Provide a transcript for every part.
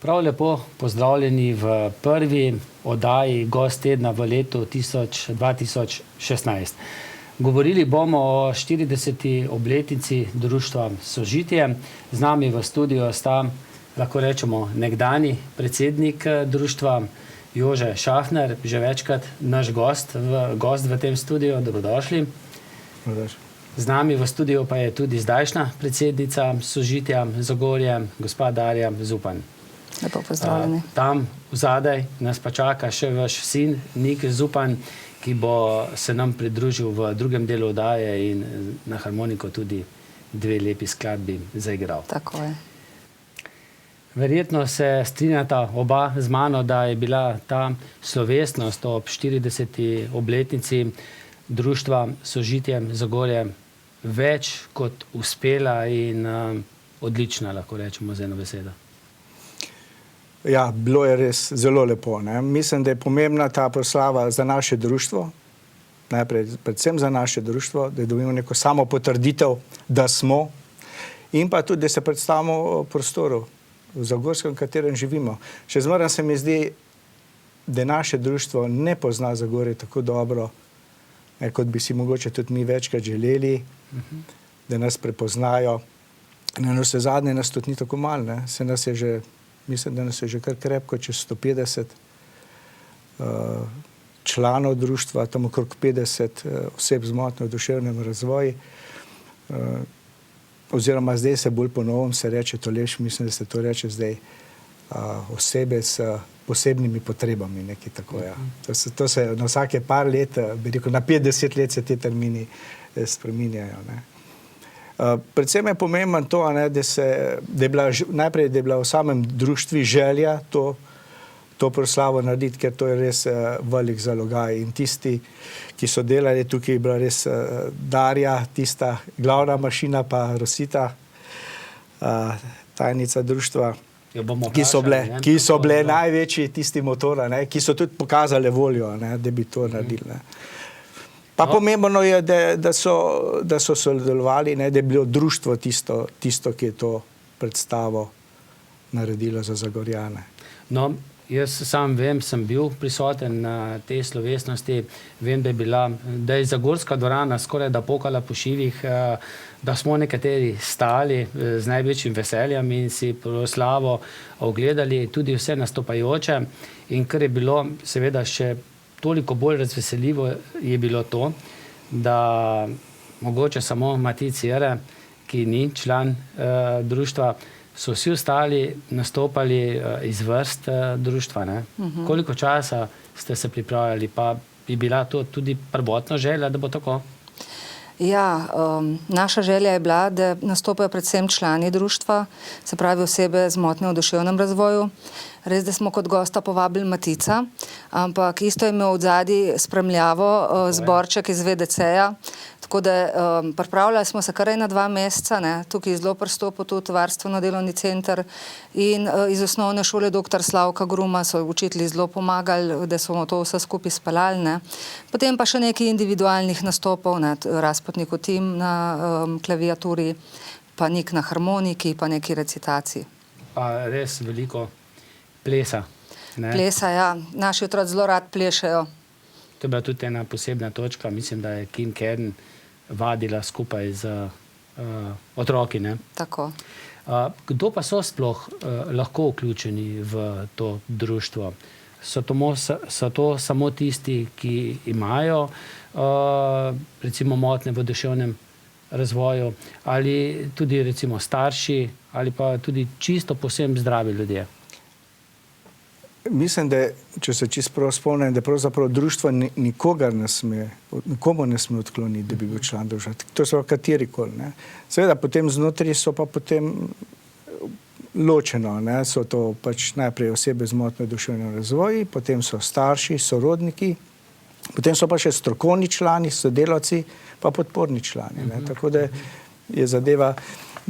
Prav lepo pozdravljeni v prvi oddaji Gost tedna v letu 2016. Govorili bomo o 40. obletnici društva Sožitje. Z nami v studiu sta, lahko rečemo, nekdanji predsednik društva Jože Šafner, že večkrat naš gost v tem studiu. Dobrodošli. Dobrodošli. Z nami v studiu pa je tudi zdajšnja predsednica Sožitja Zagorje, gospa Darja Zupan. Lepo pozdravljeni. Tam vzadaj nas pa čaka še vaš sin Nik Zupan, ki bo se nam pridružil v drugem delu oddaje in na harmoniko tudi dve lepi skladbi zaigral. Tako je. Verjetno se strinjata oba z mano, da je bila ta slovesnost ob 40. obletnici društva Sožitje Zagorje več kot uspela in odlična, lahko rečemo z eno besedo. Ja, bilo je res zelo lepo. Mislim, da je pomembna ta proslava za naše društvo, najprej predvsem za naše društvo, da je dobimo neko samo potrditev, da smo, in pa tudi, da se predstavimo v prostoru, v Zagorskem, v katerem živimo. Še zmeraj se mi zdi, da naše društvo ne pozna Zagorje tako dobro, kot bi si mogoče tudi mi večkrat želeli, da nas prepoznajo. Na navsezadnje nas tudi ni tako malo, se nas je že, mislim, da nas je že kar krepko čez 150 članov društva, tam okrog 50 oseb z motnjo v duševnem razvoju. Oziroma zdaj se bolj ponovno se reče toleš, mislim, da se to reče zdaj osebe s posebnimi potrebami, nekaj tako, ja. To se na vsake par let, bi rekel, na 50 let se te termini spreminjajo, predvsem je pomembno to, da je bila najprej, da je bila v samem društvu želja to proslavo narediti, ker to je res velik zalogaj. In tisti, ki so delali tukaj, je bila res Darja, tista glavna mašina, pa Rosita, tajnica društva, ki so bile največji tisti motor, ki so tudi pokazali voljo, da bi to naredili. Pa pomembno je, da so sodelovali, da je bilo društvo tisto, ki je to predstavo naredilo za Zagorjane. No, jaz sam vem, sem bil prisoten na tej slovesnosti, vem, da je Zagorska dvorana skoraj da pokala po šivih, da smo nekateri stali z največjim veseljem in si proslavo ogledali, tudi vse nastopajoče, in kar je bilo seveda še toliko bolj razveseljivo je bilo to, da mogoče samo Matic Jere, ki ni član društva, so vsi ostali nastopali iz vrst društva. Koliko časa ste se pripravljali, pa bi bila to tudi prvotna želja, da bo tako? Ja, naša želja je bila, da nastopajo predvsem člani društva, se pravi osebe z motnjo v duševnem razvoju. Res, da smo kot gosta povabili Matica, ampak isto je imel odzadaj spremljavo zborček iz VDC-ja, tako da pripravljali smo se kar na 2 meseca, tukaj zelo pristopil tudi varstveno-delovni center in iz osnovne šole dr. Slavka Gruma so učitelji zelo pomagali, da smo to vse skupaj speljali. Potem pa še nekaj individualnih nastopov, Razpotnikov Tim na klaviaturi, pa Nik na harmoniki, pa neki recitaciji. Pa res veliko plesa. Plesa, ja. Naši otroci zelo rad plešejo. To je bila tudi ena posebna točka, mislim, da je Kim Kern vadila skupaj z otroki. Tako. Kdo pa so sploh lahko vključeni v to društvo? So to samo tisti, ki imajo recimo motnje v duševnem razvoju, ali tudi recimo starši, ali pa tudi čisto povsem zdravi ljudje? Mislim, da, če se čisto prav spomnim, da pravzaprav društvo nikomu ne sme odkloniti, da bi bil član društva. To so katerikoli. Seveda, potem znotraj so pa potem ločeno. So to pač najprej osebe z motnjo v duševnem razvoju, potem so starši, sorodniki, potem so pa še strokovni člani, sodelavci, pa podporni člani. Tako da je zadeva.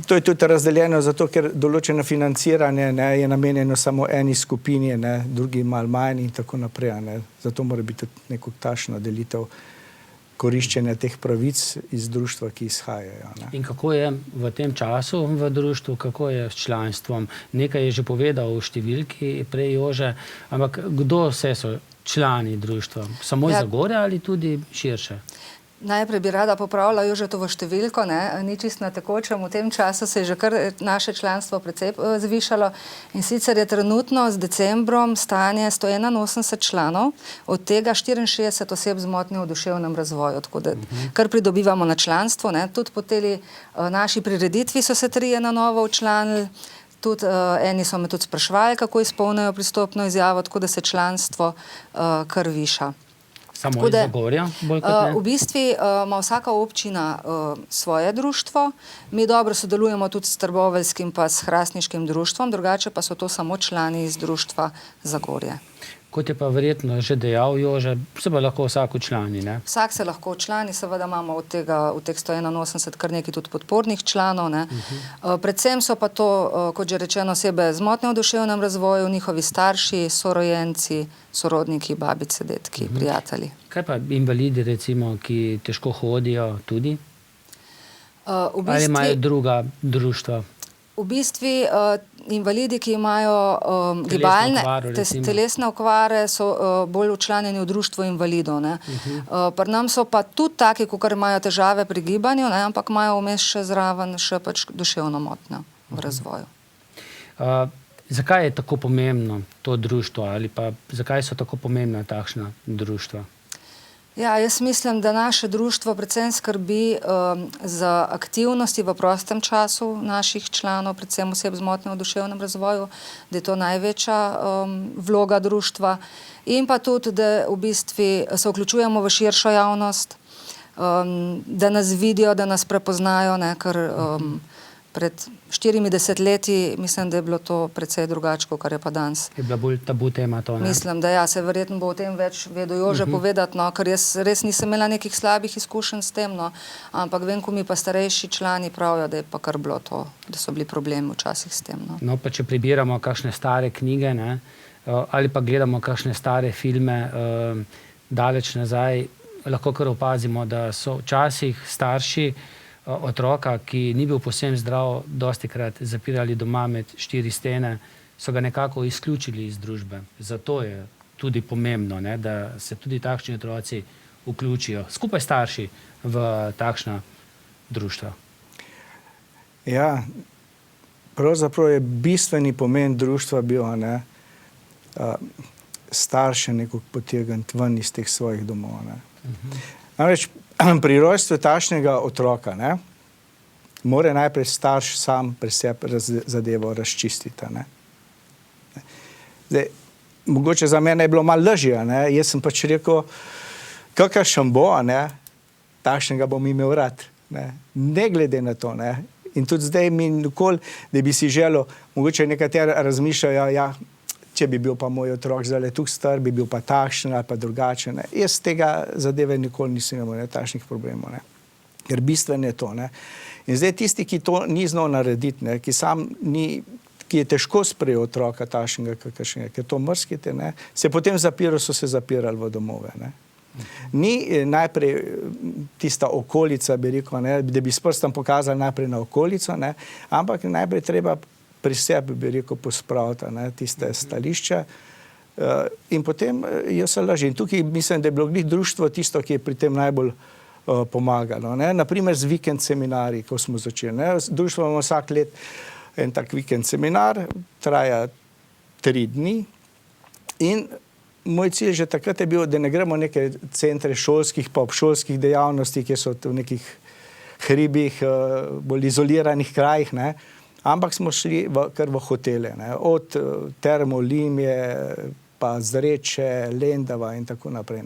To je tudi razdeljeno zato, ker določeno financiranje je namenjeno samo eni skupini, drugi malo manj in tako naprej. Zato mora biti tudi neko takšna delitev. koriščenja teh pravic iz društva, ki izhajajo. Ne. In kako je v tem času v društvu, kako je s članstvom? Nekaj je že povedal v številki prej Jože, ampak kdo vse so člani društva? Samo iz Zagorja ali tudi širše? Najprej bi rada popravila Jožetovo številko, ni čisto na tekočem, v tem času se je že kar naše članstvo precej zvišalo in sicer je trenutno z decembrom stanje 181 članov, od tega 64 oseb z motnjo v duševnem razvoju, tako da kar pridobivamo na članstvo, tudi po tej naši prireditvi so se 3 na novo včlanili, tudi eni so me tudi spraševali, kako izpolnijo pristopno izjavo, tako da se članstvo kar viša. Samo iz Zagorja, bolj kot ne? V bistvu ima vsaka občina svoje društvo, mi dobro sodelujemo tudi s trboveljskim pa s hrastniškim društvom, drugače pa so to samo člani iz društva Zagorje. Kot je pa verjetno že dejal Jože, se pa lahko vsak včlani, ne? Vsak se lahko včlani, seveda imamo od tega, v teh 181 kar nekaj tudi podpornih članov, ne. Predvsem so pa to, kot že rečeno, osebe z motnjo v duševnem razvoju, njihovi starši, sorojenci, sorodniki, babice, detki, prijatelji. Kaj pa invalidi, recimo, ki težko hodijo tudi? Ali imajo druga društva? V bistvu invalidi, ki imajo gibalne telesne okvare, so bolj včlanjeni v društvo invalidov. Pri nam so pa tudi taki, ki imajo težave pri gibanju, ampak imajo vmes še zraven še pač duševno motnjo v razvoju. Zakaj je tako pomembno to društvo ali pa zakaj so tako pomembna takšna društva? Ja, jaz mislim, da naše društvo predvsem skrbi za aktivnosti v prostem času naših članov, predvsem oseb z motnjo v duševnem razvoju, da je to največja vloga društva in pa tudi, da v bistvu se vključujemo v širšo javnost, da nas vidijo, da nas prepoznajo, ker pred 40 leti mislim, da je bilo to precej drugačko, kar je pa danes. Je bila bolj tabu tema to, ne? Mislim, da ja, se verjetno bo o tem več vedel Jože povedati, ker jaz res nisem imela nekih slabih izkušenj s tem, ampak vem, ko mi pa starejši člani pravijo, da je pa kar bilo to, da so bili problemi včasih s tem. No, pa če prebiramo kakšne stare knjige, ne, ali pa gledamo kakšne stare filme daleč nazaj, lahko kar opazimo, da so včasih starši otroka, ki ni bil povsem zdrav, dostikrat zapirali doma med 4 stene, so ga nekako izključili iz družbe. Zato je tudi pomembno, da se tudi takšni otroci vključijo skupaj starši v takšna društva. Ja, pravzaprav je bistveni pomen društva bil, starše nekako potegniti ven iz teh svojih domov. Namreč pri rojstvu takšnega otroka mora najprej starš sam pri sebi zadevo razčistiti. Zdaj, mogoče za mene je bilo malo lažje, jaz sem pač rekel, kakršen bo, takšnega bom imel rad. Ne glede na to. In tudi zdaj mi nikoli, da bi si želel, mogoče nekateri razmišljajo, če bi bil pa moj otrok zdaj tukaj star, bi bil pa takšen ali pa drugačen. Jaz tega zadeve nikoli nisem imel, takšnih problemov. Ker bistveno je to. In zdaj tisti, ki to ni znal narediti, ki je težko sprejel otroka takšnega, kakršnega, ker to mrzkite, se potem so se zapirali v domove. Ni najprej tista okolica, bi rekel, da bi s prstom pokazali najprej na okolico, ampak najprej treba pri sebi, bi rekel, pospraviti tiste stališča in potem jaz se lažem. Tukaj mislim, da je bilo društvo tisto, ki je pri tem najbolj pomagalo. Naprimer z vikend seminarji, ko smo začeli. Društvo imamo vsak let en tak vikend seminar, traja 3 dni in moj cilj že takrat je bil, da ne gremo neke centre šolskih pa obšolskih dejavnosti, ki so v nekih hribih, bolj izoliranih krajih, ampak smo šli kar v hotele, od Termo Limje, pa Zreče, Lendava in tako naprej.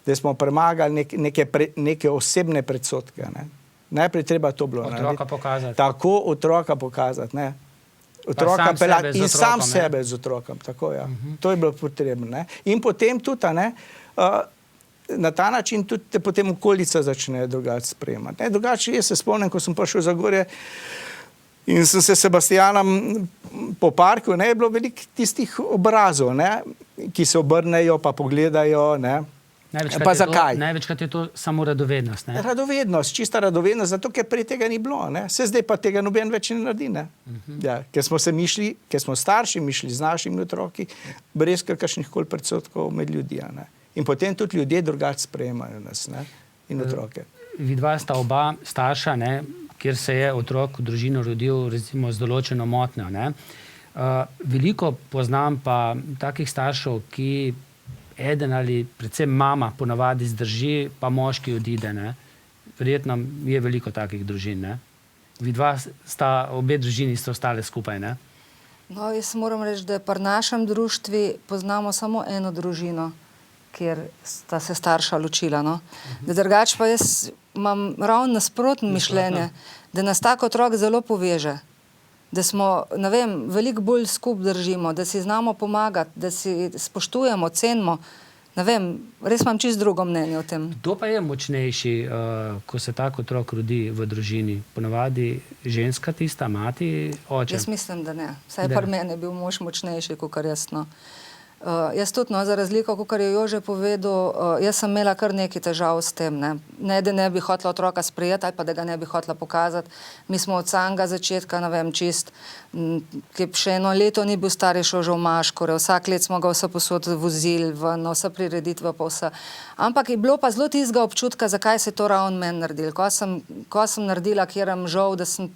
Da smo premagali neke osebne predsodke. Najprej treba to bilo narediti. Otroka pokazati. Tako otroka pokazati. Otroka pelati in sam sebe z otrokom. Tako, ja. To je bilo potrebno. In potem tudi, na ta način tudi te potem okolica začne drugače sprejemati. Drugače, jaz se spomnim, ko sem prišel v Zagorje, in sem se Sebastijanom po parku, je bilo veliko tistih obrazov, ki se obrnejo pa pogledajo, Pa zakaj? Največkrat je to samo radovednost. Ne? Radovednost, čista radovednost, zato ker prej tega ni bilo. Ne? Se zdaj pa tega noben več ne naredi. Ne? Ja, ker smo starši mišli z našimi otroki, brez kakršnih koli predsodkov med ljudi. Ne? In potem tudi ljudje drugače sprejemajo nas, ne? In otroke. Vidva sta oba starša, ne? Kjer se je otrok v družino rodil recimo z določeno motnjo. Ne? Veliko poznam pa takih staršev, ki eden ali predvsem mama ponavadi zdrži, pa moški odide. Ne? Verjetno je veliko takih družin. Ne? Vidva sta, obe družini sta ostale skupaj. Ne? No, jaz moram reči, da pri našem društvu poznamo samo eno družino, kjer sta se starša ločila. No? Drugače pa jaz imam ravno nasprotno mišljenje, da nas tak otrok zelo poveže. Da smo, ne vem, veliko bolj skupaj držimo, da si znamo pomagati, da si spoštujemo, cenimo. Ne vem, res imam čisto drugo mnenje o tem. Kdo pa je močnejši, ko se tak otrok rodi v družini? Ponavadi ženska tista, mati, oče? Jaz mislim, da ne. Vsaj pri meni je bil mož močnejši, kakor jaz. No. Jaz tudi, no, za razliko, kakor je Jože povedal, jaz sem imela kar nekaj težav s tem. Ne, da ne bi hotela otroka sprejeti ali pa da ga ne bi hotela pokazati. Mi smo od samega začetka, ne vem, čist, ki še eno leto ni bil star, je šel že v maškore, vsak let smo ga vse posod vozili, na vse prireditve pa vse. Ampak je bilo pa zelo tistega občutka, zakaj se to ravno meni naredili. Ko sem naredila, kjer imam žal, da sem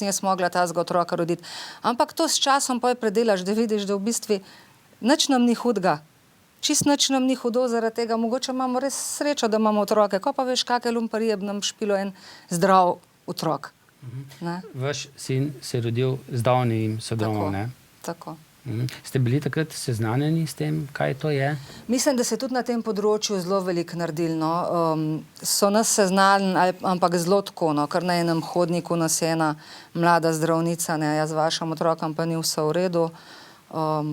jaz mogla tazga otroka roditi. Ampak to s časom pa je predelaš, da vidiš, da v bistvu nič nam ni hudega. Čist nič nam ni hudo zaradi tega. Mogoče imamo res srečo, da imamo otroke. Ko pa veš, kakšne lumparije bi nam špilo en zdrav otrok. Vaš sin se je rodil z Downovim sindromom, ne? Tako. Ste bili takrat seznanjeni s tem, kaj to je? Mislim, da se tudi na tem področju zelo veliko naredili. No. So nas seznanili, ampak zelo tako, no. Kar na enem hodniku nas je ena mlada zdravnica, ne, jaz z vašim otrokom pa ni vse v redu.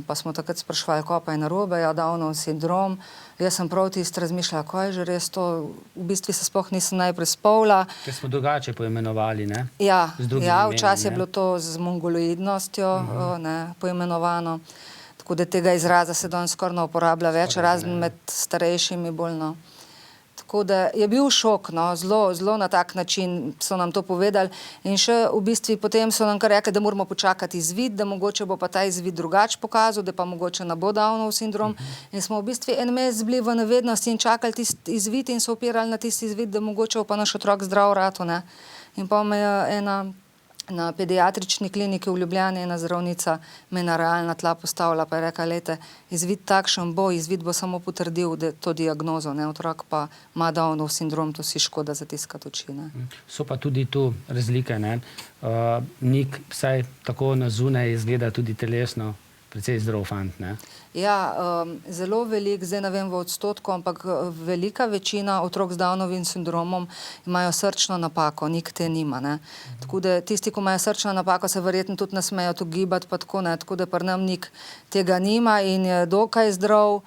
Pa smo takrat sprašvali, ko pa je narobe, ja, Downov sindrom. Jaz sem prav tisto razmišljala, ko je že res to, v bistvu se sploh nisem najprej spomnila. Ker smo drugače poimenovali, ne? Ja, včasih je bilo to z mongoloidnostjo poimenovano, tako da tega izraza se danes skoraj ne uporablja več, razen med starejšimi bolj, no. Tako da je bil šok, no, zelo na tak način so nam to povedali in še v bistvu potem so nam kar rekli, da moramo počakati izvid, da mogoče bo pa ta izvid drugače pokazal, da pa mogoče ne bo Downov sindrom in smo v bistvu en mesec bili v nevednosti in čakali tisti izvid in se opirali na tisti izvid, da mogoče bo pa naš otrok zdrav rato, ne. In pa me je na pediatrični kliniki v Ljubljani ena zdravnica me na realna tla postavila, pa je rekla, lejte, izvid takšen bo, izvid bo samo potrdil to diagnozo, ne, otrok pa ima Downov sindrom, to si škoda zatiskati oči, ne. So pa tudi tu razlike, ne. Nik, vsaj tako na zunaj izgleda tudi telesno, precej zdrav fant, ne. Ja, zelo veliko, zdaj ne vem v odstotku, ampak velika večina otrok z Downovim sindromom imajo srčno napako, Nik te nima, ne. Tako da tisti, ko imajo srčno napako, se verjetno tudi ne smejo tu gibati, pa tako, ne, tako da pri nam Nik tega nima in je dokaj zdrav.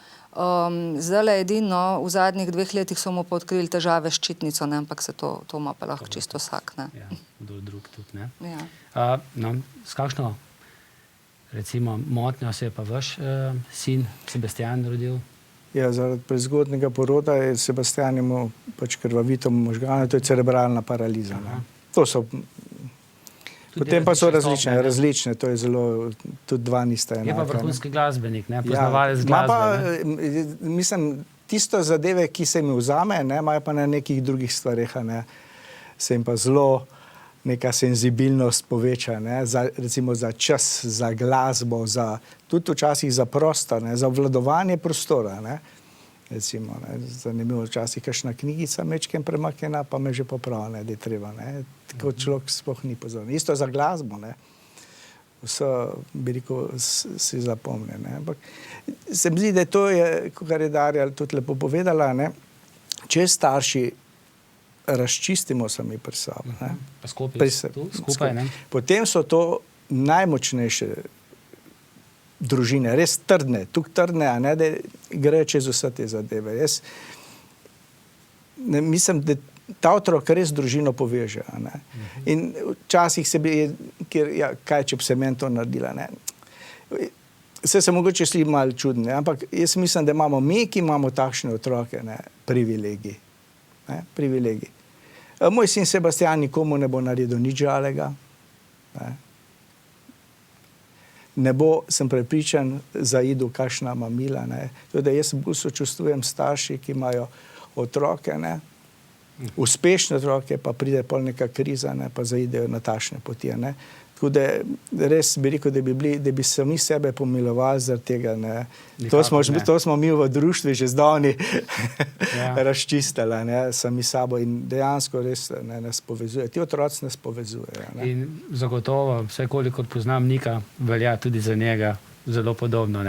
Zdajle edino, v zadnjih 2 letih so mu pa odkrili težave s ščitnico, ne, ampak se to ima pa lahko čisto vsak, ne. Ja, kdo drug tudi, ne. Ja. No, s kakšno recimo motnjo se je pa vaš sin Sebastian rodil? Ja, zaradi prezgodnega poroda je Sebastian imel pač krvavito možgane, to je cerebralna paraliza. To so... Potem pa so različne, to je zelo, tudi dva nista enaka. Je pa vrhunski glasbenik, ne, poznavalec glasbe. Mislim, tisto zadeve, ki se jim vzame, ne, imajo pa na nekih drugih stvareh, ne, se jim pa zelo neka senzibilnost poveča, ne, recimo za čas, za glasbo, tudi včasih za prostor, ne, za obvladovanje prostora, ne, recimo, ne, zanimivo, včasih kakšna knjigica mečkem premaknjena, pa me že popravi, ne, da je treba, ne, tako človek sploh ni pozoren. Isto za glasbo, ne, vse, bi rekel, si zapomne, ne, ampak se mi zdi, da to je, kar je Darja tudi lepo povedala, ne, če starši razčistimo sami pri sebi. Pa skupaj, ne? Potem so to najmočnejše družine, res trdne, tukaj trdne, a ne, da grejo čez vse te zadeve. Jaz mislim, da ta otrok res družino poveže, a ne. In včasih se bi, kaj če bi se meni to naredila, ne. Vse se mogoče sliši malo čudno, ampak jaz mislim, da imamo mi, ki imamo takšne otroke, privilegij. Privilegij. Moj sin Sebastian nikomu ne bo naredil nič žalega. Ne bo, sem prepričan, zaidu kakšna mamila. Tudi jaz bolj sočustvujem starši, ki imajo otroke, uspešne otroke, pa pride pol neka kriza, pa zaidejo na takšne poti. Tako da res bi rekel, da bi sami sebe pomilovali zaradi tega. To smo mi v društvu že zdavni razčistili, sami sabo in dejansko res nas povezuje. Ti otroci nas povezujejo. In zagotovo, vse kolikor poznam Nika, velja tudi za njega zelo podobno.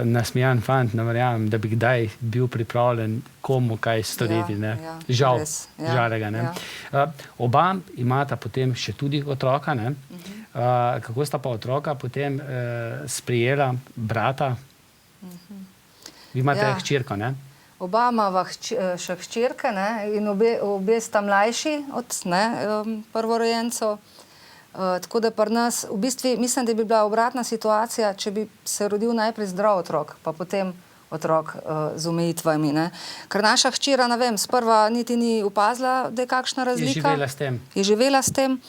Nasmijan fant, ne verjamem, da bi kdaj bil pripravljen komu kaj storiti. Žal, žalega. Oba imata potem še tudi otroka. Kako sta pa otroka potem sprijela brata? Vi imate hčerko, ne? Oba imava še hčerke in obe sta mlajši od prvorojencev. Tako da pri nas, v bistvu, mislim, da bi bila obratna situacija, če bi se rodil najprej zdrav otrok, pa potem otrok z omejitvami. Ker naša hčera, ne vem, sprva niti ni opazila, da je kakšna razlika. Je živela s tem.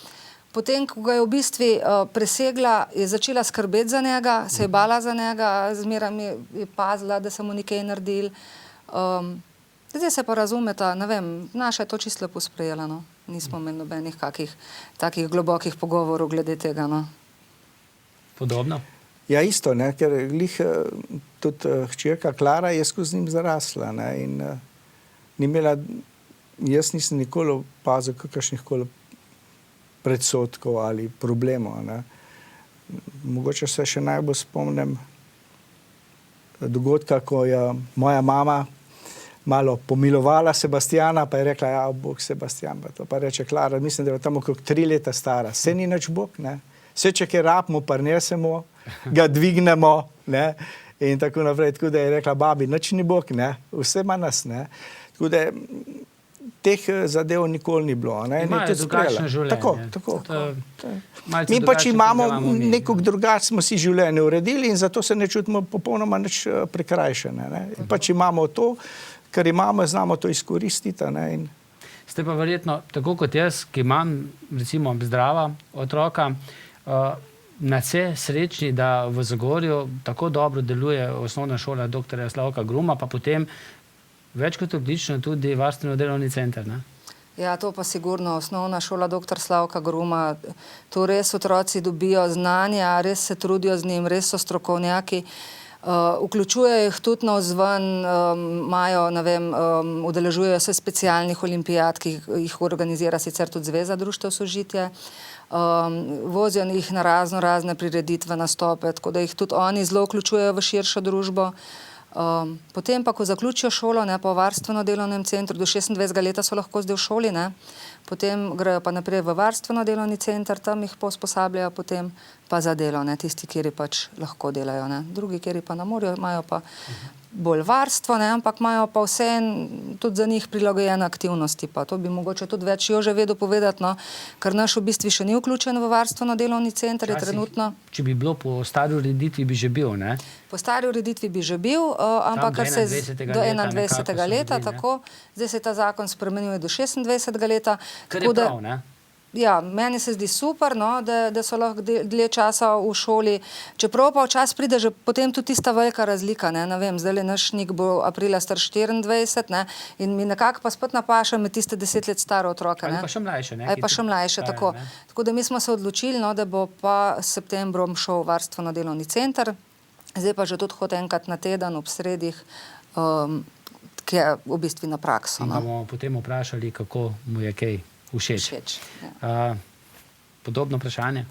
Potem, ko ga je v bistvu presegla, je začela skrbeti za njega, se je bala za njega, zmeraj je pazila, da se mu nekaj naredili. Zdaj se pa razumeta, ne vem, naša je to čisto lepo sprejela, Nismo imeli nobenih kakih takih globokih pogovorov glede tega, Podobno? Ja, isto, ker glih tudi hčerka Klara je skozi njim zarasla, in ni imela, jaz nisem nikoli opazil kakšnih koli predsodkov ali problemov, Mogoče se še najbolj spomnim dogodka, ko je moja mama malo pomilovala Sebastiana, pa je rekla, ja, Bog Sebastian, pa reče Klara, mislim, da je tam okrog 3 leta stara. Saj ni nič Bog, Vse, če kaj rabimo, prinesemo, ga dvignemo, in tako naprej. Tako da je rekla, babi, nič ni Bog, vse ima nas, Tako da teh zadev nikoli ni bilo, Imajo drugačno življenje. Tako. Mi pač imamo nekog drugače, smo si življenje uredili in zato se ne čutimo popolnoma nič prikrajšane. Pač imamo to, kar imamo, znamo to izkoristiti. Ste pa verjetno, tako kot jaz, ki imam recimo zdrava otroka, nadvse srečni, da v Zagorju tako dobro deluje osnovna šola dr. Slavka Gruma, pa potem več kot odlično tudi varstveno-delovni center. Ja, to pa sigurno osnovna šola dr. Slavka Gruma. To res otroci dobijo znanja, res se trudijo z njim, res so strokovnjaki. Vključujejo jih tudi navzven, imajo, ne vem, udeležujejo se specialnih olimpijad, ki jih organizira sicer tudi Zveza društev Sožitje. Vozijo jih na razne prireditve, nastope, tako da jih tudi oni zelo vključujejo v širšo družbo. Potem pa, ko zaključijo šolo, po varstveno-delovnem centru, do 26. leta so lahko zdaj v šoli, potem grejo pa naprej v varstveno-delovni center, tam jih usposabljajo, potem pa za delo, tisti, kjeri pač lahko delajo. Drugi, kjeri pa na morju, imajo pa bolj varstvo, ampak imajo pa vse tudi za njih prilagojene aktivnosti. Pa to bi mogoče tudi več Jože vedel povedati, ker naš v bistvu še ni vključen v varstveno-delovni center, je trenutno. Če bi bilo po stari ureditvi, bi že bil, Po stari ureditvi bi že bil, ampak kar se do 21. leta, tako. Zdaj se je ta zakon spremenil do 26. leta. Kar je prav, Ja, meni se zdi super, da so lahko dlje časa v šoli. Čeprav pa včasih pride že potem tudi tista velika razlika. Ne vem, zdaj naš Nik bo aprila star 24, in mi nekako pa spet napaša med tiste 10 let stare otroke. Ali pa še mlajše. Ali pa še mlajše, tako. Tako da mi smo se odločili, da bo pa s septembrom šel v varstveno-delovni center. Zdaj pa že tudi hod enkrat na teden ob sredih, ki je v bistvu na prakso. In bomo potem vprašali, kako mu je kaj všeč. Podobno vprašanje?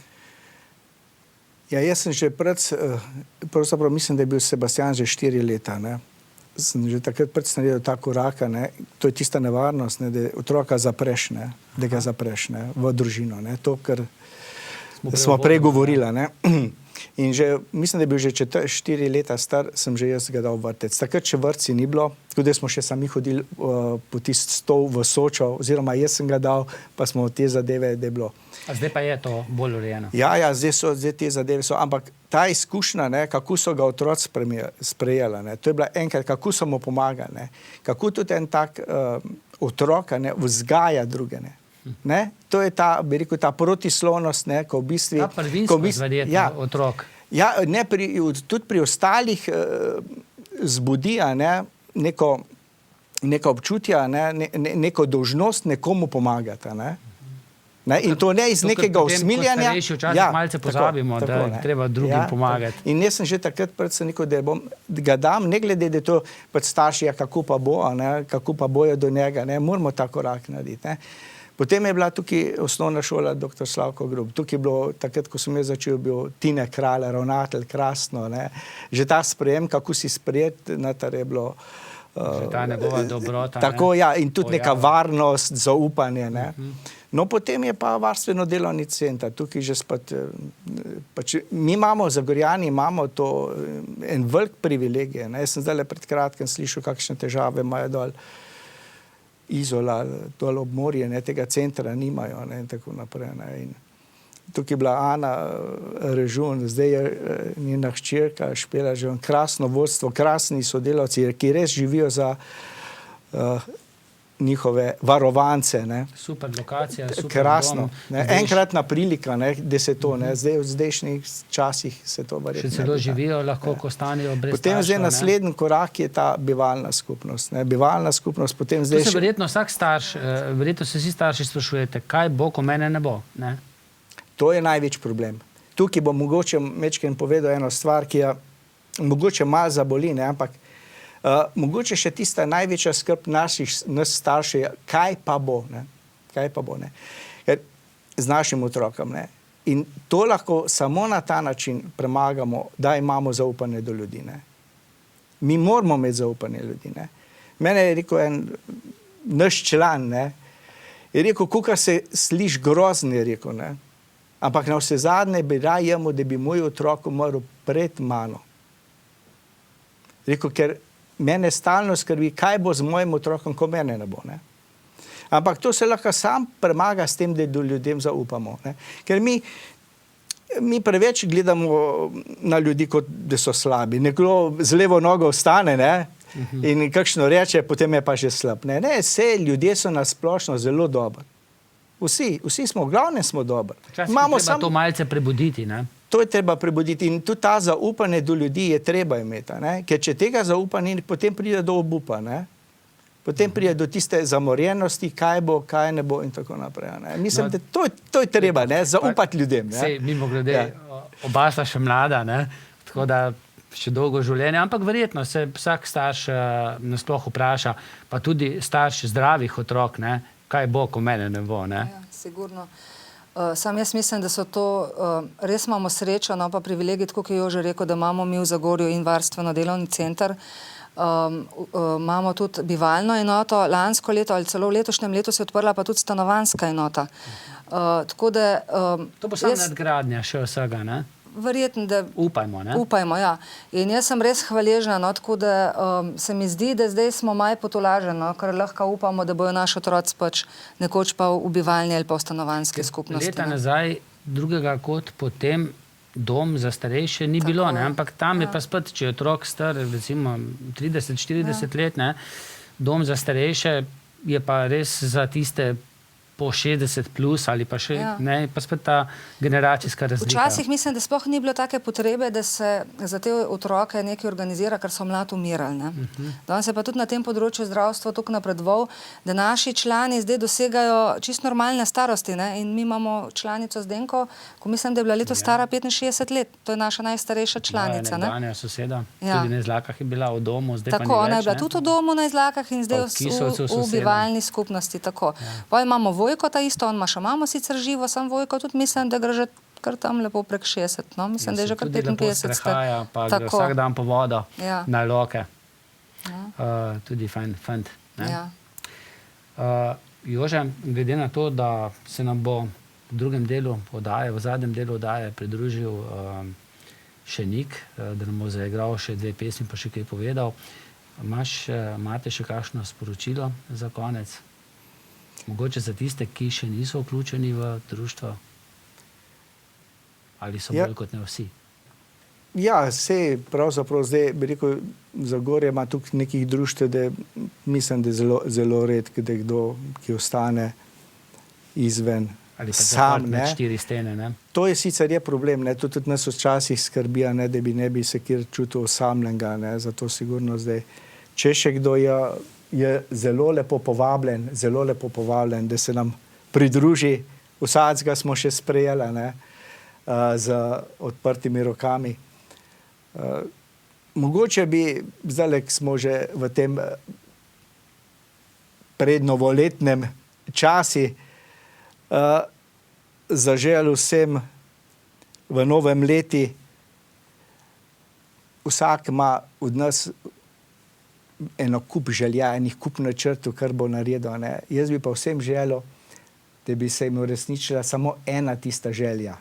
Ja, jaz sem že pravzaprav mislim, da je bil Sebastian že 4 leta. Sem že takrat naredil ta korak, to je tista nevarnost, da otroka zapreš, da ga zapreš v družino. To, kar smo prej govorili. In že, mislim, da je bil že 4 leta star, sem že jaz ga dal v vrtec. Takrat še vrtci ni bilo, tudi smo še sami hodili po tisti stol v Sočo, oziroma jaz sem ga dal, pa smo te zadeve, da je bilo. A zdaj pa je to bolj urejeno? Ja, zdaj te zadeve so, ampak ta izkušnja, ne, kako so ga otroci sprejeli, ne, to je bila enkrat, kako so mu pomagali, ne, kako tudi en tak otrok ne, vzgaja druge. Ne. To je ta, bi rekel, ta protislovnost, ne, ko v bistvu... Ta prvinskost verjetno otrok. Ja, ne, tudi pri ostalih zbudi neko občutje, neko dolžnost nekomu pomagati. Ne, in to ne iz nekega usmiljanja. Ko starejši včasih malce pozabimo, da je treba drugim pomagati. In jaz sem že takrat predvsem rekel, da ga dam, ne glede, da je to pač starši, kako pa bo, ne, kako pa bojo do njega, ne, moramo ta korak narediti. Ne. Potem je bila tukaj osnovna šola dr. Slavko Grub. Tukaj je bilo, takrat, ko sem jaz začel, bil Tine Kralj, ravnatelj, krasno. Ne. Že ta sprejem, kako si sprejet, natar je bilo... Že ta njegova dobrota. Tako, ja, in tudi neka varnost, zaupanje. Ne. No, potem je pa varstveno delovni center. Tukaj že spet... Pač, mi imamo, Zagorjani, imamo to en velik privilegij. Ne. Jaz sem zdaj pred kratkim slišal, kakšne težave imajo dol Izola, dol ob morje, ne, tega centra nimajo, ne, in tako naprej. Ne. In tukaj je bila Ana Režun, zdaj je njena hčerka Špela že krasno vodstvo, krasni sodelavci, ki res živijo za njihove varovance. Ne. Super lokacija, super krasno, dom. Ne. Enkratna prilika, ne, da se to, ne, zdaj v zdajšnjih časih se to verjetno. Še celo živijo lahko, ko stanejo brez staršev. Potem zdaj naslednji korak je ta bivalna skupnost. Ne. Bivalna skupnost, potem zdaj še... Verjetno vsak starš, verjetno se vsi starši sprašujete, kaj bo, ko mene ne bo. Ne? To je največ problem. Tukaj bom mogoče mečken povedal eno stvar, ki je mogoče malo zaboli, ne, ampak mogoče še tista največja skrb nas staršev, kaj pa bo, ne? Kaj pa bo, ne? Z našim otrokom. Ne? In to lahko samo na ta način premagamo, da imamo zaupanje do ljudi. Ne? Mi moramo imeti zaupanje ljudi. Ne? Mene je rekel en naš član, ne? Je rekel, kukar se sliš grozno, je rekel, ne? Ampak na vse zadnje bi rajemo, da bi moj otrok umrl pred mano. Rekel, ker mene stalno skrbi, kaj bo z mojim otrokom, ko mene ne bo. Ne? Ampak to se lahko sam premaga s tem, da ljudem zaupamo. Ne? Ker mi preveč gledamo na ljudi, kot da so slabi. Nekdo z levo nogo vstane, ne? In kakšno reče, potem je pa že slab. Ne, vse ljudje so nasplošno zelo dobri. Vsi smo, v glavnem smo dobri. Včasih je treba to malce prebuditi, ne? To je treba prebuditi in tudi ta zaupanje do ljudi je treba imeti, ne? Ker če tega zaupanja ni, potem pride do obupa, ne? Potem pride do tiste zamorjenosti, kaj bo, kaj ne bo in tako naprej. Ne? Mislim, da to je treba, ne? Zaupati ljudem. Ne? Sej, mimogrede, oba sta še mlada, ne? Tako da še dolgo življenje, ampak verjetno se vsak starš nasploh vpraša, pa tudi starš zdravih otrok, ne? Kaj bo, ko mene ne bo, ne? Ja, sigurno. Sam jaz mislim, da so to, res imamo srečo, no pa privilegij, tako kot je Jože rekel, da imamo mi v Zagorju in varstveno delovni center. Imamo tudi bivalno enoto, lansko leto ali celo v letošnjem letu se je odprla pa tudi stanovanjska enota. Tako da... To bo samo nadgradnja še vsega, ne? Verjetno, da... Upajmo, ne? Upajmo, ja. In jaz sem res hvaležna, no, tako da se mi zdi, da zdaj smo malo potolaženi, no, ker lahko upamo, da bojo naši otroci pač nekoč pa v bivalni ali pa v stanovanjski skupnosti. Leta nazaj drugega kot potem dom za starejše ni bilo, ne? Ampak tam je pa spet, če je otrok star, recimo 30-40 let, ne? Dom za starejše je pa res za tiste po 60 plus ali pa še, ne, pa spet ta generacijska razlika. Včasih mislim, da sploh ni bilo take potrebe, da se za te otroke nekaj organizira, ker so mlad umirali. Ne? Danes se pa tudi na tem področju zdravstva tako napredoval, da naši člani zdaj dosegajo čisto normalne starosti. Ne? In mi imamo članico Zdenko, ko mislim, da je bila letos stara 65 let. To je naša najstarejša članica. Ja, nekdanja soseda. Tudi na Izlakah je bila v domu, zdaj tako, pa ni več. Ona je bila tudi v domu na Izlakah in zdaj v bivalni skupnosti. Tako. Pa imamo Vojko, ta isto, on ima še mamo sicer živo, sam Vojko, tudi mislim, da gre že kar tam lepo prek 60, no, mislim, da je že kar 55. Tudi lepo strehaja, pa gre vsak dan po vodo na loke. Tudi fajn fant. Jože, glede na to, da se nam bo v drugem delu oddaje, v zadnjem delu oddaje pridružil še Nik, da nam bo zaigral še 2 pesmi, pa še kaj povedal. Imate še kakšno sporočilo za konec? Mogoče za tiste, ki še niso vključeni v društvo? Ali so bolj kot ne vsi? Ja, vse pravzaprav zdaj, bi rekel, Zagorje ima tukaj nekih društev, da mislim, da je zelo redko, da je kdo, ki ostane izven Ali pa sam. zaprt med 4 stene, ne? To je sicer je problem, ne? To tudi nas včasih skrbi, ne? Da ne bi se kjer čutil osamljenega, ne? Zato sigurno zdaj, če še kdo je zelo lepo povabljen, da se nam pridruži, vsakega smo še sprejeli, ne? Z odprtimi rokami. Mogoče bi, zdaj smo že v tem prednovoletnem časi, zaželel vsem v novem leti. Vsak ima od nas eno kup želja, enih kup načrtov, kar bo naredil, ne. Jaz bi pa vsem želel, da bi se jim uresničila samo ena tista želja.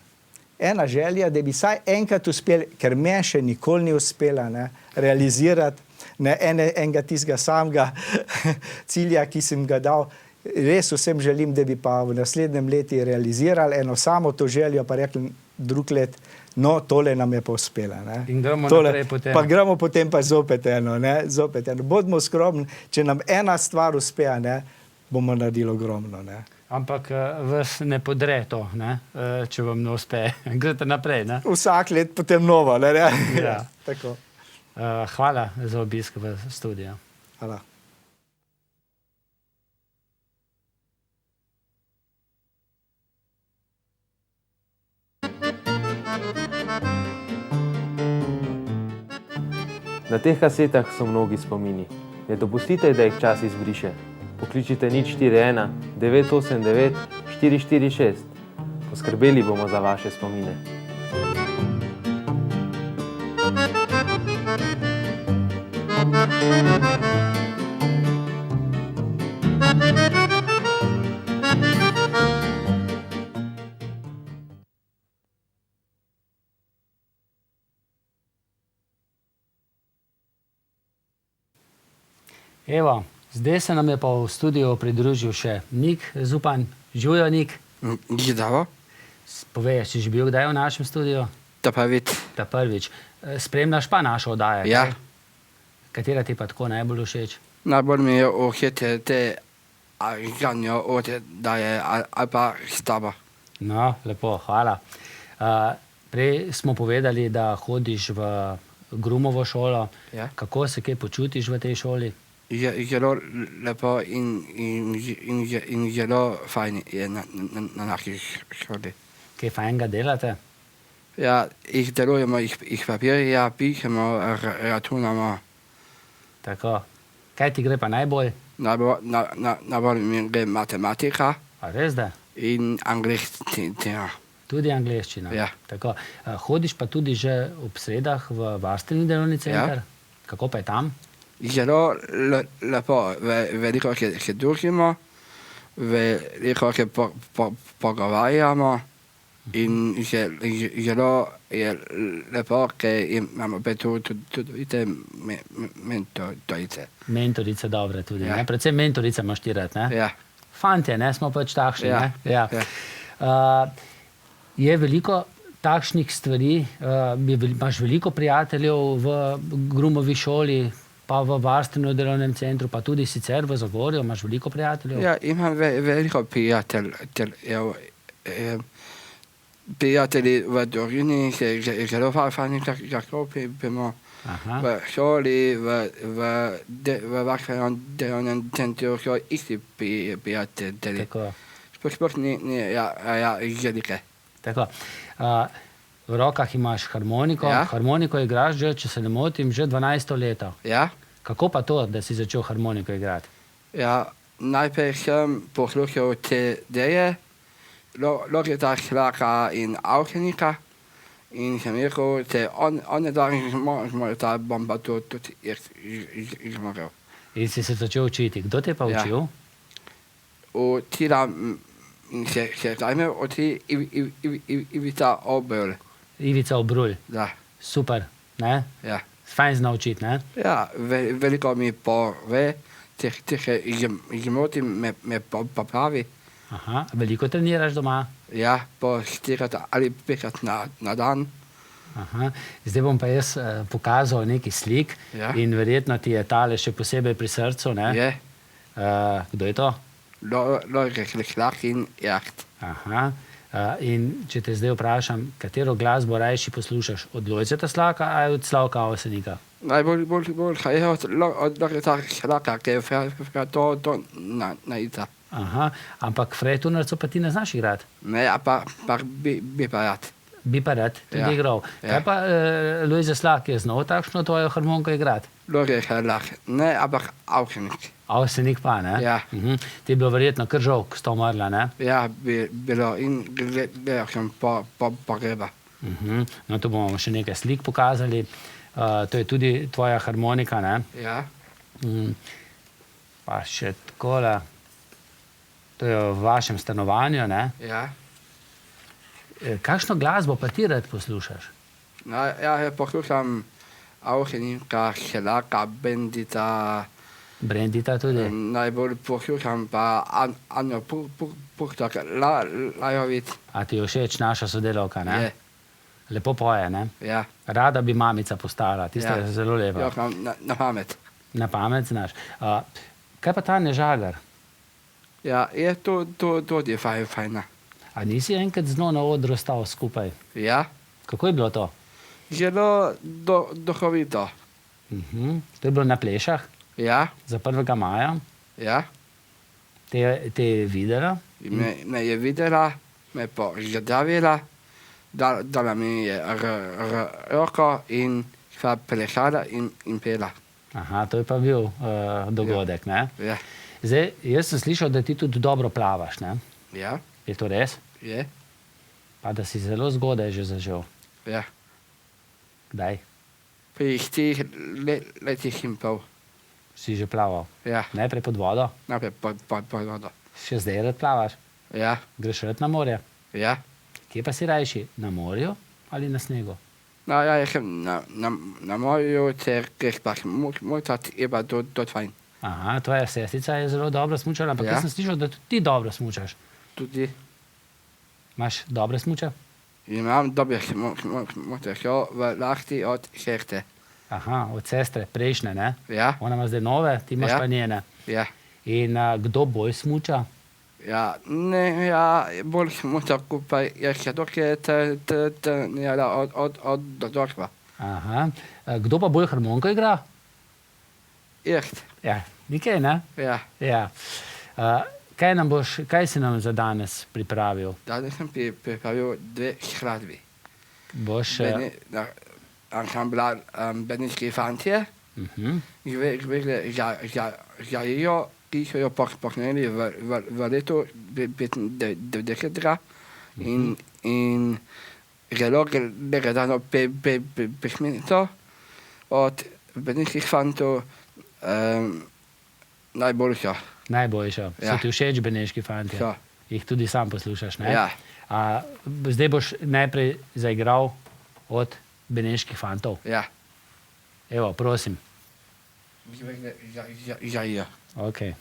Ena želja, da bi vsaj enkrat uspeli, ker meni še nikoli ni uspela, ne, realizirati enega tistega samega cilja, ki sem ga dal. Res vsem želim, da bi pa v naslednjem letu realizirali eno samo to željo, pa rekli drug let, no, tole nam je pa uspela. Ne. In gremo naprej potem. Pa gremo potem pa zopet eno, ne, zopet eno. Bodimo skromni, če nam ena stvar uspe, ne, bomo naredili ogromno, ne. Ampak vas ne podre to, ne? Če vam ne uspe. Grete naprej, ne? Vsak let potem novo, ne? Ja. Tako. Hvala za obisk v studiu. Hvala. Na teh kasetah so mnogi spomini. Ne dopustite, da jih čas izbriše. Pokličite 041 989 446. Poskrbeli bomo za vaše spomine. Evo, zdaj se nam je pa v studiu pridružil še Nik Zupan. Živijo, Nik. Zdravo. Povej, si že bil kdaj v našem studiu? Ta prvič. Ta prvič. Spremljaš pa našo oddajo? Ja. Katera ti pa tako najbolj všeč? Najbolj mi je všeč te igranje oddaje ali pa stava. No, lepo, hvala. Prej smo povedali, da hodiš v Grumovo šolo. Ja. Kako se kaj počutiš v tej šoli? Zelo lepo in zelo fajn je na naši šoli. Kaj fajnega delate? Ja, jih delujemo, jih papirja, pišemo, računamo. Tako. Kaj ti gre pa najbolj? Najbolj mi gre matematika. A res da? In angleščina. Tudi angleščina? Ja. Tako. Hodiš pa tudi že ob sredah v varstveni delovni center? Ja. Kako pa je tam? Zelo lepo, veliko se družimo, veliko se pogovarjamo in zelo je lepo, ker imamo tudi mentorice. Mentorice dobre tudi, ja. Ne? Predvsem mentorice imaš ti rad, ne? Ja. Fantje, ne? Smo pač takšni, ja. Ne? Ja. Ja. Je veliko takšnih stvari, imaš veliko prijateljev v Grumovi šoli, pa v varstvenem delovnem centru, pa tudi sicer v Zagorju, imaš veliko prijateljev? Ja, imam veliko prijateljev. Prijatelji v Dorini, zelo fajn, kako pijemo v šoli, v varstvenem delovnem centru, so isti prijatelji. Tako. Sploh ni želike. Tako. V rokah imaš harmoniko. Ja. Harmoniko igraš že, če se ne motim, že 12 leto. Ja. Kako pa to, da si začel harmoniko igrati? Ja, najprej sem poslušal CD-je, Logita, Šlaka in Avsenika in sem rekel, da ta bomba tudi izmorel. In si se začel učiti. Kdo te pa učil? Učila se zajme uči Ivica Obrul. Ivica Obrul. Da. Super, ne? Ja. Fajn zna učiti, ne? Ja, veliko mi pove, če se izmotim, me popravi. Aha, veliko treniraš doma? Ja, po 4 ali 5 na dan. Aha. Zdaj bom pa jaz pokazal nekaj slik Ja. in verjetno ti je tale še posebej pri srcu. Ne? Je, Kdo je to? Lorek in Jacht. Aha. In če te zdaj vprašam, katero glasbo rajši poslušaš? Od Lojzeta Slaka ali od Slavka Avsenika? Bolj je od Loreta Slaka, ki je to na Ita. Aha. Ampak Fretunarco pa ti ne znaš igrati? Ne, pa bi pa rad. Bi pa rad tudi Ja. igral. Ja. Kaj pa Lojze Slak je znal takšno tvojo harmoniko igrati? Lorek Slak, ne, ampak Avsenik. Avsenik pa, ne? Ja. Ti je bilo verjetno kar žal, ko sta umrla, ne? Ja, bilo in gledal sem po greba. No, tu bomo še nekaj slik pokazali. To je tudi tvoja harmonika, ne? Ja, Pa še takole. To je v vašem stanovanju, ne? ja. Kakšno glasbo pa ti rad poslušaš? No, ja, poslušam Avsenika, Slaka, Bendita. Brendita tudi? Najbolj poslušam pa Anjo Puštak, Lajovic. A ti je všeč naša sodelavka, ne? Je, Lepo poje, ne? ja. Rada bi mamica postala, tista je zelo lepa. Ja, na pamet. Na pamet znaš. Kaj pa ta Nežagar? Ja, je to tudi fajna. A nisi enkrat z njo na odru stal skupaj? Ja, Kako je bilo to? zelo duhovito. To je bilo na Plešah Ja, za 1. maja. ja. Te je videla? Me je videla, me pozdravila, dala mi je roko in sva plesala in pela. Aha, to je pa bil dogodek, ne? Ja, Zdaj, jaz sem slišal, da ti tudi dobro plavaš, ne? ja, Je to res? je, Pa da si zelo zgodaj že zažel. ja. Kdaj Pri 4 letih in pol. si že plaval? Ja, Najprej pod vodo, naprej pod vodo. še zdaj rad plavaš? Ja, Greš rad na morje? ja. Kje pa si rajši? Na morju ali na snegu? No, ja, ich na morju, ter greš pa smučat, je pa to fajn. Aha, tvoja sestica je zelo dobro smučala, ampak Ja. jaz sem slišal, da tudi ti dobro smučaš. Tudi Imaš dobre smuče? imam dobre smuče, šel v Lahti od Šerte. Aha, od sestre, prejšnje, ne? Ja, Ona ima zdaj nove, ti imaš Ja. pa njene. ja. In kdo bolj smuča? Ja, ne, ja, bolj smuča skupaj, je še dokaj trenirala od dodošva. Aha. Kdo pa bolj harmoniko igra? Echt, Ja, nikaj, ne? ja. Ja. Kaj si nam za danes pripravil? Danes sem pripravil 2 skladbi. Boš, Ansambla Beneški fantje, žalijo, ki so jo posneli v letu 1990 in zelo gledano pesminico od Beneških fantov najboljša. najboljša. Ja. So ti všeč beneški fantje? So. Jih tudi sam poslušaš, ne? Ja. Zdaj boš najprej zaigral od beneških fantov. Ja, Evo, prosim. žalijo. Okay.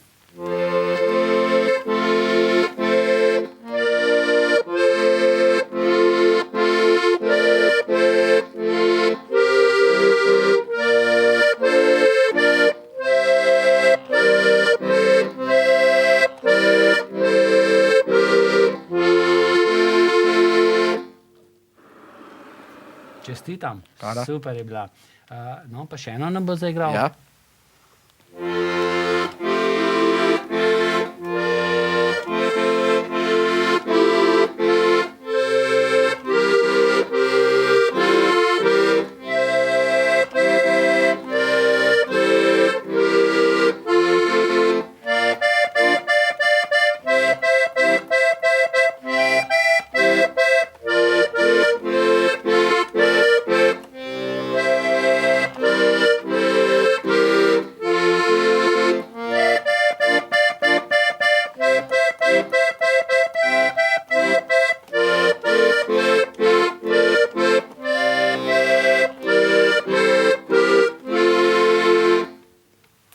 Čestitam. Hvala. Super je bila. No, pa še eno nam bo zaigral. Ja.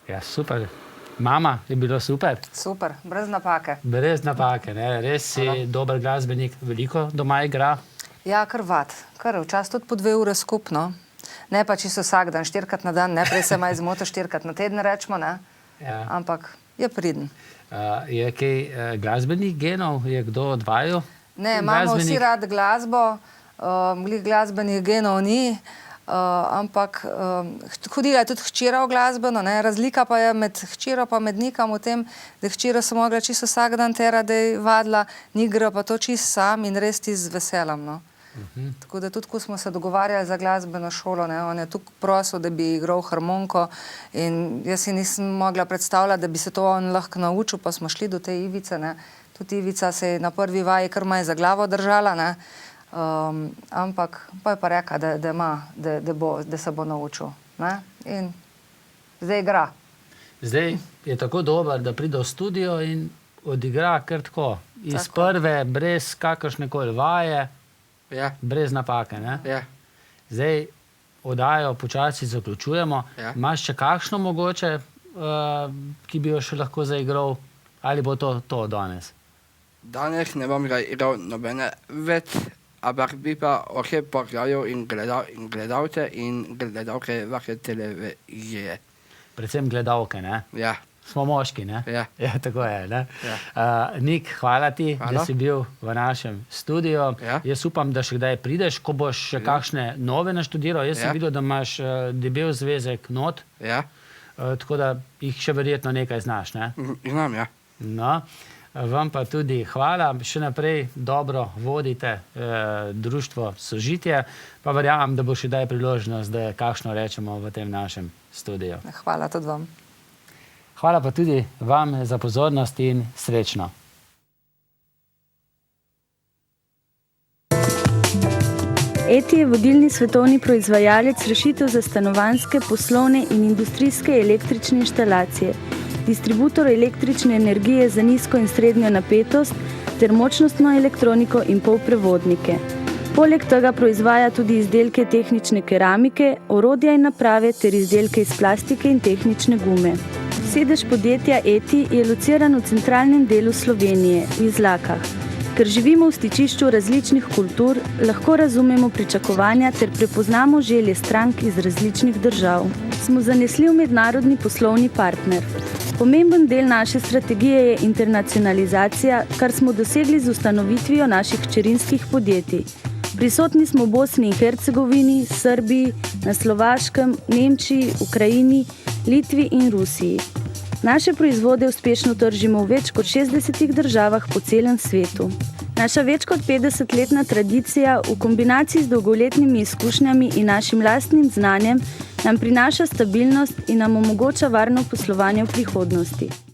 Ja, super. Mama, je bilo super. Super, brez napake. Brez napake, ne? Res si dober glasbenik, veliko doma igra. Ja, kar vat. Kar včasih tudi po 2 ure skupno. Ne pa čisto vsak dan, 4-krat na dan, ne, prej se malo zmota 4-krat na teden, rečemo, ne. Ja. Ampak je priden. Je kaj glasbenih genov, je kdo od vaju? Ne, imamo vsi rad glasbo, glih glasbenih genov ni, ampak hodila je tudi hčera v glasbeno, ne. Razlika pa je med hčero pa med Nikom v tem, da hčera so mogla čisto vsak dan tera, da je vadila, Nigra pa to čisto sam in res ti z veseljem, no. Tako da tudi, ko smo se dogovarjali za glasbeno šolo, ne, on je tukaj prosil, da bi igral harmoniko in jaz si nisem mogla predstavljati, da bi se to on lahko naučil, pa smo šli do te Ivice, ne. Tudi Ivica se je na prvi vaji kar malo za glavo držala, ne. Ampak pa je pa rekla, da se bo naučil, ne. In zdaj igra. Zdaj je tako dober, da pride v studio in odigra kar tako. Iz prve, brez kakršnekoli vaje, Ja, brez napake, ne? ja. Zdaj oddajo počasi zaključujemo. Ja. Imaš še kakšno mogoče, ki bi jo še lahko zaigral? Ali bo to danes? Danes ne bom igral nobene več, ampak bi pa vse pozdravil in gledalce in gledalke vaše televizije. Predvsem gledalke, ne? Ja, Smo moški, ne? Ja. Ja, tako je, ne? Ja. Nik, hvala ti, Hvala. da si bil v našem studiu. Ja. Jaz upam, da še kdaj prideš, ko boš še kakšne nove naštudiral. Jaz sem videl, da imaš debel zvezek not, ja. tako da jih še verjetno nekaj znaš, ne? Znam, ja. No, vam pa tudi hvala. Še naprej dobro vodite društvo Sožitje, pa verjamem, da bo še kdaj priložnost, da kakšno rečemo v tem našem studiu. Hvala tudi vam. Hvala pa tudi vam za pozornost in srečno. ETI je vodilni svetovni proizvajalec rešitev za stanovanjske, poslovne in industrijske električne inštalacije, distributor električne energije za nizko in srednjo napetost ter močnostno elektroniko in polprevodnike. Poleg tega proizvaja tudi izdelke tehnične keramike, orodja in naprave ter izdelke iz plastike in tehnične gume. Sedež podjetja ETI je lociran v centralnem delu Slovenije, v Izlakah. Ker živimo v stičišču različnih kultur, lahko razumemo pričakovanja ter prepoznamo želje strank iz različnih držav. Smo zanesljiv mednarodni poslovni partner. Pomemben del naše strategije je internacionalizacija, kar smo dosegli z ustanovitvijo naših hčerinskih podjetij. Prisotni smo v Bosni in Hercegovini, Srbiji, na Slovaškem, Nemčiji, Ukrajini, Litvi in Rusiji. Naše proizvode uspešno tržimo v več kot 60 državah po celem svetu. Naša več kot 50-letna tradicija v kombinaciji z dolgoletnimi izkušnjami in našim lastnim znanjem nam prinaša stabilnost in nam omogoča varno poslovanje v prihodnosti.